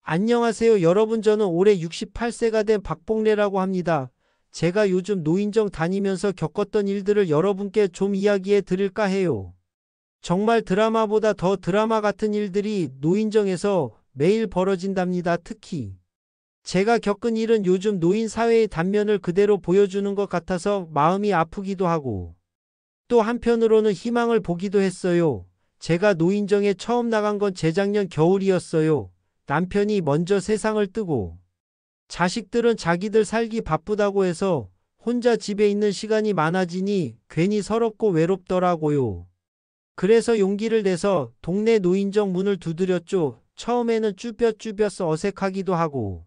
안녕하세요 여러분, 저는 올해 68세가 된 박봉래라고 합니다. 제가 요즘 노인정 다니면서 겪었던 일들을 여러분께 좀 이야기해 드릴까 해요. 정말 드라마보다 더 드라마 같은 일들이 노인정에서 매일 벌어진답니다. 특히 제가 겪은 일은 요즘 노인 사회의 단면을 그대로 보여주는 것 같아서 마음이 아프기도 하고 또 한편으로는 희망을 보기도 했어요. 제가 노인정에 처음 나간 건 재작년 겨울이었어요. 남편이 먼저 세상을 뜨고 자식들은 자기들 살기 바쁘다고 해서 혼자 집에 있는 시간이 많아지니 괜히 서럽고 외롭더라고요. 그래서 용기를 내서 동네 노인정 문을 두드렸죠. 처음에는 쭈뼛쭈뼛 어색하기도 하고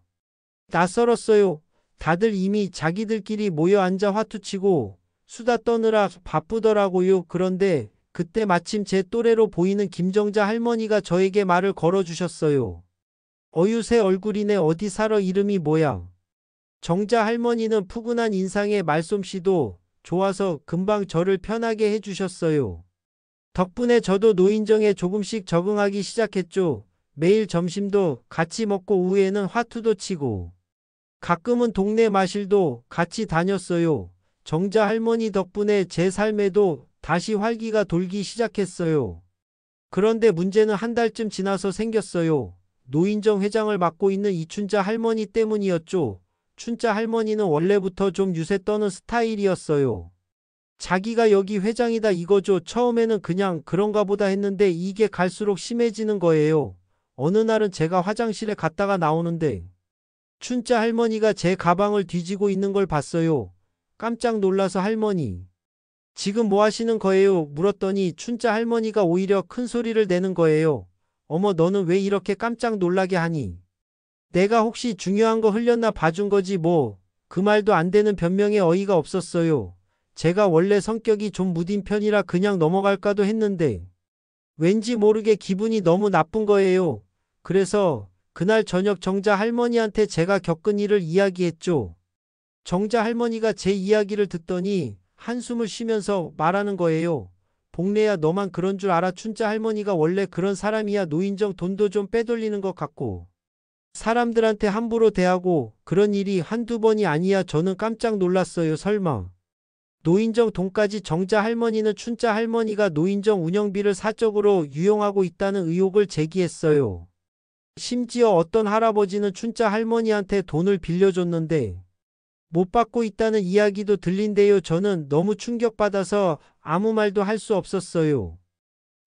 낯설었어요. 다들 이미 자기들끼리 모여 앉아 화투치고 수다 떠느라 바쁘더라고요. 그런데 그때 마침 제 또래로 보이는 김정자 할머니가 저에게 말을 걸어주셨어요. 어유새 얼굴이네, 어디 살아, 이름이 뭐야? 정자 할머니는 푸근한 인상의 말솜씨도 좋아서 금방 저를 편하게 해주셨어요. 덕분에 저도 노인정에 조금씩 적응하기 시작했죠. 매일 점심도 같이 먹고 오후에는 화투도 치고 가끔은 동네 마실도 같이 다녔어요. 정자 할머니 덕분에 제 삶에도 다시 활기가 돌기 시작했어요. 그런데 문제는 한 달쯤 지나서 생겼어요. 노인정 회장을 맡고 있는 이춘자 할머니 때문이었죠. 춘자 할머니는 원래부터 좀 유세 떠는 스타일이었어요. 자기가 여기 회장이다 이거죠. 처음에는 그냥 그런가 보다 했는데 이게 갈수록 심해지는 거예요. 어느 날은 제가 화장실에 갔다가 나오는데 춘자 할머니가 제 가방을 뒤지고 있는 걸 봤어요. 깜짝 놀라서 할머니, 지금 뭐 하시는 거예요? 물었더니 춘자 할머니가 오히려 큰 소리를 내는 거예요. 어머, 너는 왜 이렇게 깜짝 놀라게 하니? 내가 혹시 중요한 거 흘렸나 봐준 거지 뭐. 그 말도 안 되는 변명에 어이가 없었어요. 제가 원래 성격이 좀 무딘 편이라 그냥 넘어갈까도 했는데 왠지 모르게 기분이 너무 나쁜 거예요. 그래서 그날 저녁 정자 할머니한테 제가 겪은 일을 이야기했죠. 정자 할머니가 제 이야기를 듣더니 한숨을 쉬면서 말하는 거예요. 복래야, 너만 그런 줄 알아. 춘자 할머니가 원래 그런 사람이야. 노인정 돈도 좀 빼돌리는 것 같고 사람들한테 함부로 대하고 그런 일이 한두 번이 아니야. 저는 깜짝 놀랐어요. 설마 노인정 돈까지? 정자 할머니는 춘자 할머니가 노인정 운영비를 사적으로 유용하고 있다는 의혹을 제기했어요. 심지어 어떤 할아버지는 춘자 할머니한테 돈을 빌려줬는데 못 받고 있다는 이야기도 들린대요. 저는 너무 충격받아서 아무 말도 할 수 없었어요.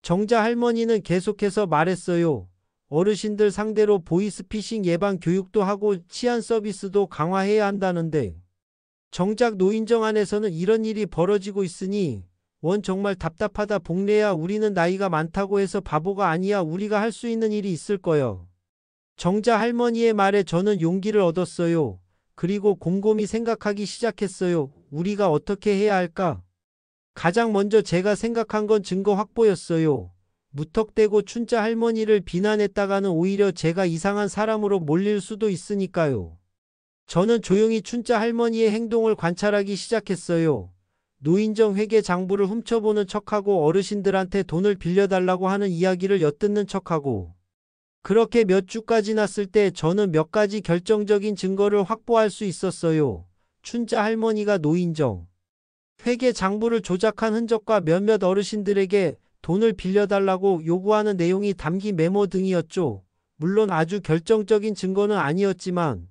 정자 할머니는 계속해서 말했어요. 어르신들 상대로 보이스피싱 예방 교육도 하고 치안 서비스도 강화해야 한다는데 정작 노인정 안에서는 이런 일이 벌어지고 있으니 원 정말 답답하다. 복래야, 우리는 나이가 많다고 해서 바보가 아니야. 우리가 할 수 있는 일이 있을 거야. 정자 할머니의 말에 저는 용기를 얻었어요. 그리고 곰곰이 생각하기 시작했어요. 우리가 어떻게 해야 할까? 가장 먼저 제가 생각한 건 증거 확보였어요. 무턱대고 춘자 할머니를 비난했다가는 오히려 제가 이상한 사람으로 몰릴 수도 있으니까요. 저는 조용히 춘자 할머니의 행동을 관찰하기 시작했어요. 노인정 회계 장부를 훔쳐보는 척하고 어르신들한테 돈을 빌려달라고 하는 이야기를 엿듣는 척하고 그렇게 몇 주가 지났을 때 저는 몇 가지 결정적인 증거를 확보할 수 있었어요. 춘자 할머니가 노인정 회계 장부를 조작한 흔적과 몇몇 어르신들에게 돈을 빌려달라고 요구하는 내용이 담긴 메모 등이었죠. 물론 아주 결정적인 증거는 아니었지만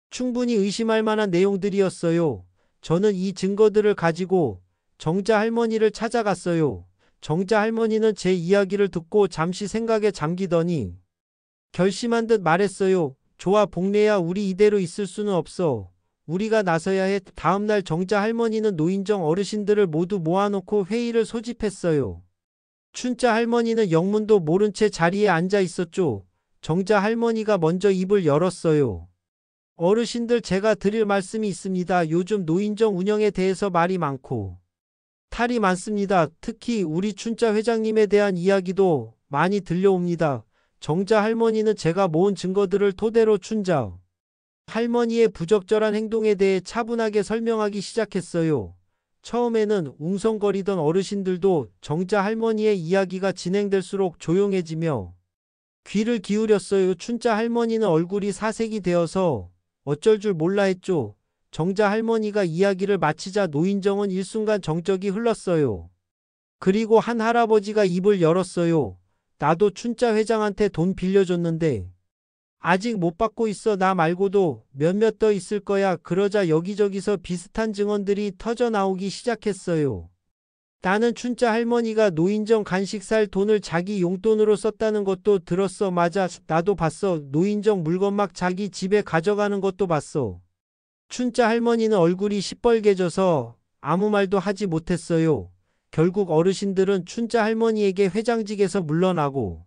충분히 의심할 만한 내용들이었어요. 저는 이 증거들을 가지고 정자 할머니를 찾아갔어요. 정자 할머니는 제 이야기를 듣고 잠시 생각에 잠기더니 결심한 듯 말했어요. 좋아, 복래야, 우리 이대로 있을 수는 없어. 우리가 나서야 해. 다음날 정자 할머니는 노인정 어르신들을 모두 모아놓고 회의를 소집했어요. 춘자 할머니는 영문도 모른 채 자리에 앉아 있었죠. 정자 할머니가 먼저 입을 열었어요. 어르신들, 제가 드릴 말씀이 있습니다. 요즘 노인정 운영에 대해서 말이 많고 탈이 많습니다. 특히 우리 춘자 회장님에 대한 이야기도 많이 들려옵니다. 정자 할머니는 제가 모은 증거들을 토대로 춘자 할머니의 부적절한 행동에 대해 차분하게 설명하기 시작했어요. 처음에는 웅성거리던 어르신들도 정자 할머니의 이야기가 진행될수록 조용해지며 귀를 기울였어요. 춘자 할머니는 얼굴이 사색이 되어서 어쩔 줄 몰라 했죠. 정자 할머니가 이야기를 마치자 노인정은 일순간 정적이 흘렀어요. 그리고 한 할아버지가 입을 열었어요. 나도 춘자 회장한테 돈 빌려줬는데 아직 못 받고 있어. 나 말고도 몇몇 더 있을 거야. 그러자 여기저기서 비슷한 증언들이 터져 나오기 시작했어요. 나는 춘자 할머니가 노인정 간식 살 돈을 자기 용돈으로 썼다는 것도 들었어. 맞아. 나도 봤어. 노인정 물건 막 자기 집에 가져가는 것도 봤어. 춘자 할머니는 얼굴이 시뻘개져서 아무 말도 하지 못했어요. 결국 어르신들은 춘자 할머니에게 회장직에서 물러나고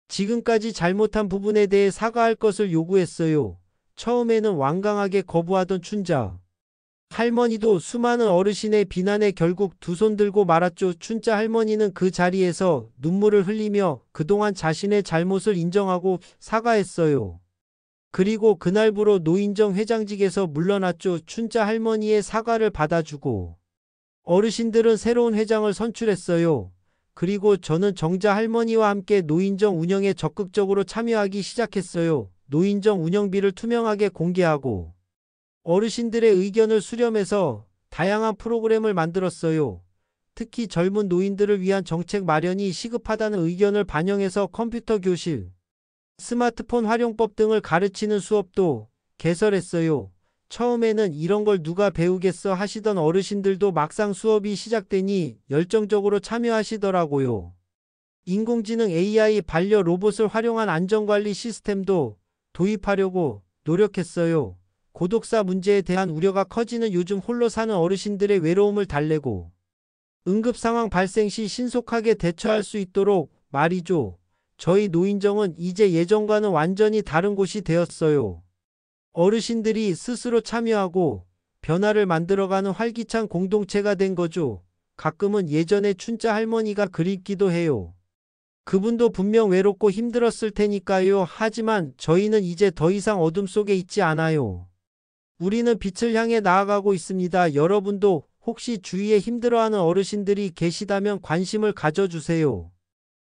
지금까지 잘못한 부분에 대해 사과할 것을 요구했어요. 처음에는 완강하게 거부하던 춘자 할머니도 수많은 어르신의 비난에 결국 두 손 들고 말았죠. 춘자 할머니는 그 자리에서 눈물을 흘리며 그동안 자신의 잘못을 인정하고 사과했어요. 그리고 그날부로 노인정 회장직에서 물러났죠. 춘자 할머니의 사과를 받아주고 어르신들은 새로운 회장을 선출했어요. 그리고 저는 정자 할머니와 함께 노인정 운영에 적극적으로 참여하기 시작했어요. 노인정 운영비를 투명하게 공개하고 어르신들의 의견을 수렴해서 다양한 프로그램을 만들었어요. 특히 젊은 노인들을 위한 정책 마련이 시급하다는 의견을 반영해서 컴퓨터 교실, 스마트폰 활용법 등을 가르치는 수업도 개설했어요. 처음에는 이런 걸 누가 배우겠어 하시던 어르신들도 막상 수업이 시작되니 열정적으로 참여하시더라고요. 인공지능 AI 반려 로봇을 활용한 안전관리 시스템도 도입하려고 노력했어요. 고독사 문제에 대한 우려가 커지는 요즘 홀로 사는 어르신들의 외로움을 달래고 응급상황 발생 시 신속하게 대처할 수 있도록 말이죠. 저희 노인정은 이제 예전과는 완전히 다른 곳이 되었어요. 어르신들이 스스로 참여하고 변화를 만들어가는 활기찬 공동체가 된 거죠. 가끔은 예전에 춘자 할머니가 그립기도 해요. 그분도 분명 외롭고 힘들었을 테니까요. 하지만 저희는 이제 더 이상 어둠 속에 있지 않아요. 우리는 빛을 향해 나아가고 있습니다. 여러분도 혹시 주위에 힘들어하는 어르신들이 계시다면 관심을 가져주세요.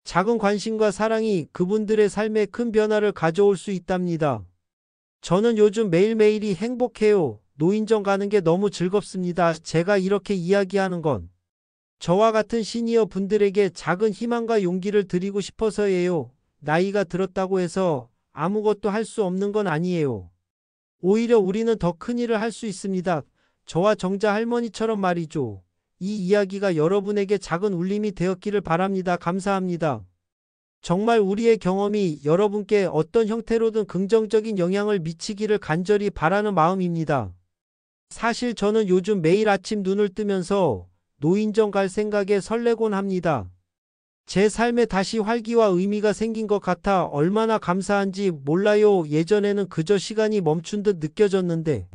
작은 관심과 사랑이 그분들의 삶에 큰 변화를 가져올 수 있답니다. 저는 요즘 매일매일이 행복해요. 노인정 가는 게 너무 즐겁습니다. 제가 이렇게 이야기하는 건 저와 같은 시니어 분들에게 작은 희망과 용기를 드리고 싶어서예요. 나이가 들었다고 해서 아무것도 할 수 없는 건 아니에요. 오히려 우리는 더 큰 일을 할 수 있습니다. 저와 정자 할머니처럼 말이죠. 이 이야기가 여러분에게 작은 울림이 되었기를 바랍니다. 감사합니다. 정말 우리의 경험이 여러분께 어떤 형태로든 긍정적인 영향을 미치기를 간절히 바라는 마음입니다. 사실 저는 요즘 매일 아침 눈을 뜨면서 노인정 갈 생각에 설레곤 합니다. 제 삶에 다시 활기와 의미가 생긴 것 같아 얼마나 감사한지 몰라요. 예전에는 그저 시간이 멈춘 듯 느껴졌는데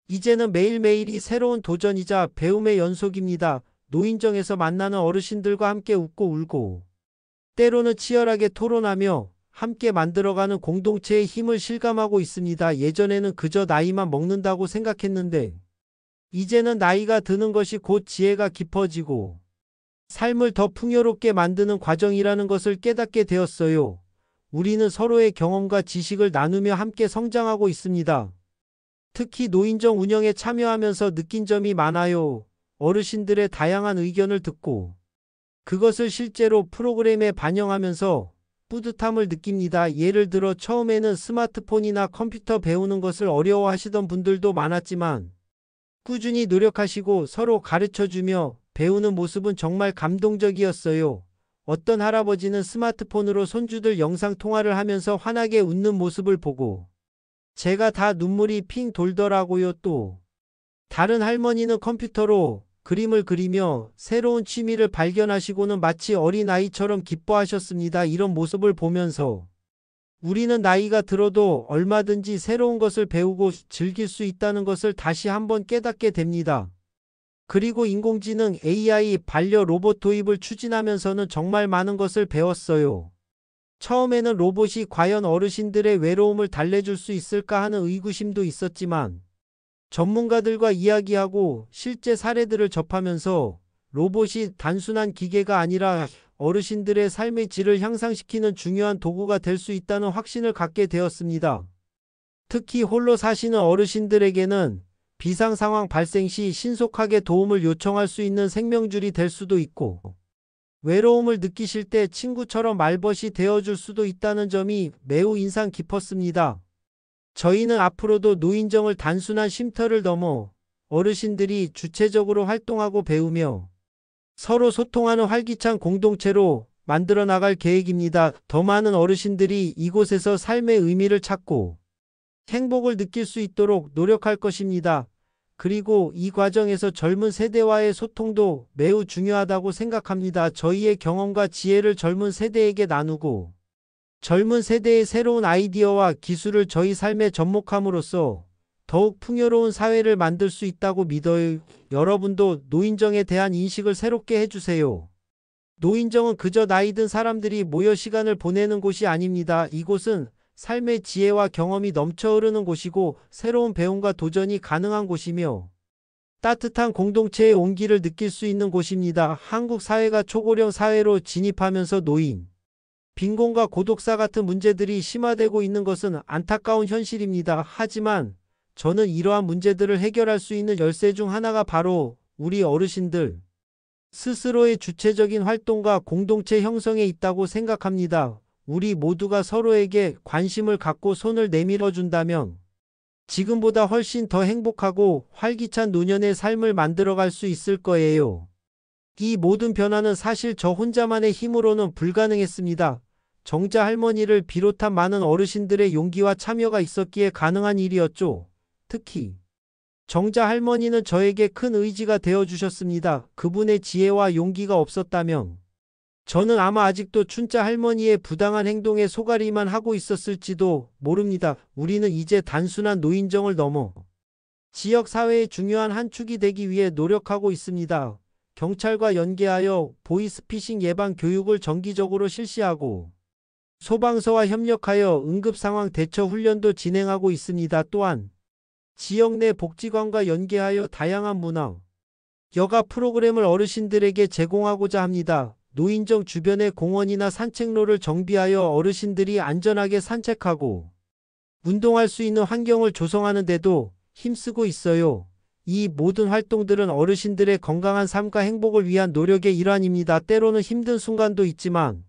이제는 매일매일이 새로운 도전이자 배움의 연속입니다. 노인정에서 만나는 어르신들과 함께 웃고 울고 때로는 치열하게 토론하며 함께 만들어가는 공동체의 힘을 실감하고 있습니다. 예전에는 그저 나이만 먹는다고 생각했는데 이제는 나이가 드는 것이 곧 지혜가 깊어지고 삶을 더 풍요롭게 만드는 과정이라는 것을 깨닫게 되었어요. 우리는 서로의 경험과 지식을 나누며 함께 성장하고 있습니다. 특히 노인정 운영에 참여하면서 느낀 점이 많아요. 어르신들의 다양한 의견을 듣고 그것을 실제로 프로그램에 반영하면서 뿌듯함을 느낍니다. 예를 들어 처음에는 스마트폰이나 컴퓨터 배우는 것을 어려워하시던 분들도 많았지만 꾸준히 노력하시고 서로 가르쳐주며 배우는 모습은 정말 감동적이었어요. 어떤 할아버지는 스마트폰으로 손주들 영상 통화를 하면서 환하게 웃는 모습을 보고 제가 다 눈물이 핑 돌더라고요. 또 다른 할머니는 컴퓨터로 그림을 그리며 새로운 취미를 발견하시고는 마치 어린아이처럼 기뻐하셨습니다. 이런 모습을 보면서 우리는 나이가 들어도 얼마든지 새로운 것을 배우고 즐길 수 있다는 것을 다시 한번 깨닫게 됩니다. 그리고 인공지능 AI 반려 로봇 도입을 추진하면서는 정말 많은 것을 배웠어요. 처음에는 로봇이 과연 어르신들의 외로움을 달래줄 수 있을까 하는 의구심도 있었지만 전문가들과 이야기하고 실제 사례들을 접하면서 로봇이 단순한 기계가 아니라 어르신들의 삶의 질을 향상시키는 중요한 도구가 될 수 있다는 확신을 갖게 되었습니다. 특히 홀로 사시는 어르신들에게는 비상 상황 발생 시 신속하게 도움을 요청할 수 있는 생명줄이 될 수도 있고, 외로움을 느끼실 때 친구처럼 말벗이 되어줄 수도 있다는 점이 매우 인상 깊었습니다. 저희는 앞으로도 노인정을 단순한 쉼터를 넘어 어르신들이 주체적으로 활동하고 배우며 서로 소통하는 활기찬 공동체로 만들어 나갈 계획입니다. 더 많은 어르신들이 이곳에서 삶의 의미를 찾고 행복을 느낄 수 있도록 노력할 것입니다. 그리고 이 과정에서 젊은 세대와의 소통도 매우 중요하다고 생각합니다. 저희의 경험과 지혜를 젊은 세대에게 나누고 젊은 세대의 새로운 아이디어와 기술을 저희 삶에 접목함으로써 더욱 풍요로운 사회를 만들 수 있다고 믿어요. 여러분도 노인정에 대한 인식을 새롭게 해주세요. 노인정은 그저 나이든 사람들이 모여 시간을 보내는 곳이 아닙니다. 이곳은 삶의 지혜와 경험이 넘쳐 흐르는 곳이고 새로운 배움과 도전이 가능한 곳이며 따뜻한 공동체의 온기를 느낄 수 있는 곳입니다. 한국 사회가 초고령 사회로 진입하면서 노인, 빈곤과 고독사 같은 문제들이 심화되고 있는 것은 안타까운 현실입니다. 하지만 저는 이러한 문제들을 해결할 수 있는 열쇠 중 하나가 바로 우리 어르신들 스스로의 주체적인 활동과 공동체 형성에 있다고 생각합니다. 우리 모두가 서로에게 관심을 갖고 손을 내밀어 준다면 지금보다 훨씬 더 행복하고 활기찬 노년의 삶을 만들어갈 수 있을 거예요. 이 모든 변화는 사실 저 혼자만의 힘으로는 불가능했습니다. 정자 할머니를 비롯한 많은 어르신들의 용기와 참여가 있었기에 가능한 일이었죠. 특히 정자 할머니는 저에게 큰 의지가 되어주셨습니다. 그분의 지혜와 용기가 없었다면 저는 아마 아직도 춘자 할머니의 부당한 행동에 속아리만 하고 있었을지도 모릅니다. 우리는 이제 단순한 노인정을 넘어 지역사회의 중요한 한 축이 되기 위해 노력하고 있습니다. 경찰과 연계하여 보이스피싱 예방 교육을 정기적으로 실시하고 소방서와 협력하여 응급상황 대처 훈련도 진행하고 있습니다. 또한 지역 내 복지관과 연계하여 다양한 문화, 여가 프로그램을 어르신들에게 제공하고자 합니다. 노인정 주변의 공원이나 산책로를 정비하여 어르신들이 안전하게 산책하고 운동할 수 있는 환경을 조성하는 데도 힘쓰고 있어요. 이 모든 활동들은 어르신들의 건강한 삶과 행복을 위한 노력의 일환입니다. 때로는 힘든 순간도 있지만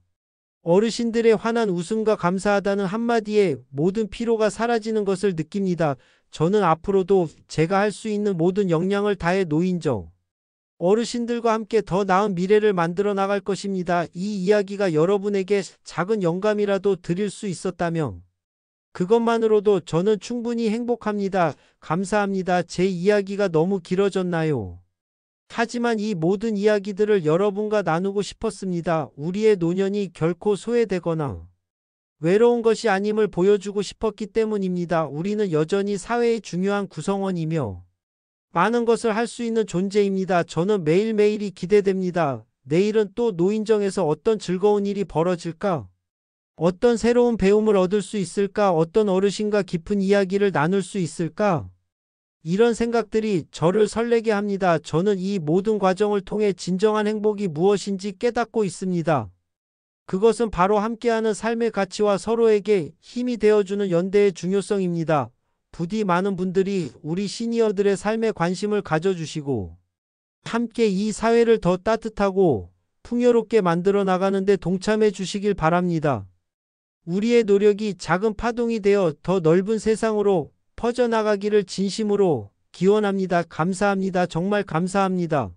어르신들의 환한 웃음과 감사하다는 한마디에 모든 피로가 사라지는 것을 느낍니다. 저는 앞으로도 제가 할 수 있는 모든 역량을 다해 노인정 어르신들과 함께 더 나은 미래를 만들어 나갈 것입니다. 이 이야기가 여러분에게 작은 영감이라도 드릴 수 있었다면 그것만으로도 저는 충분히 행복합니다. 감사합니다. 제 이야기가 너무 길어졌나요? 하지만 이 모든 이야기들을 여러분과 나누고 싶었습니다. 우리의 노년이 결코 소외되거나 외로운 것이 아님을 보여주고 싶었기 때문입니다. 우리는 여전히 사회의 중요한 구성원이며 많은 것을 할 수 있는 존재입니다. 저는 매일매일이 기대됩니다. 내일은 또 노인정에서 어떤 즐거운 일이 벌어질까? 어떤 새로운 배움을 얻을 수 있을까? 어떤 어르신과 깊은 이야기를 나눌 수 있을까? 이런 생각들이 저를 설레게 합니다. 저는 이 모든 과정을 통해 진정한 행복이 무엇인지 깨닫고 있습니다. 그것은 바로 함께하는 삶의 가치와 서로에게 힘이 되어주는 연대의 중요성입니다. 부디 많은 분들이 우리 시니어들의 삶에 관심을 가져주시고 함께 이 사회를 더 따뜻하고 풍요롭게 만들어 나가는 데 동참해 주시길 바랍니다. 우리의 노력이 작은 파동이 되어 더 넓은 세상으로 퍼져나가기를 진심으로 기원합니다. 감사합니다. 정말 감사합니다.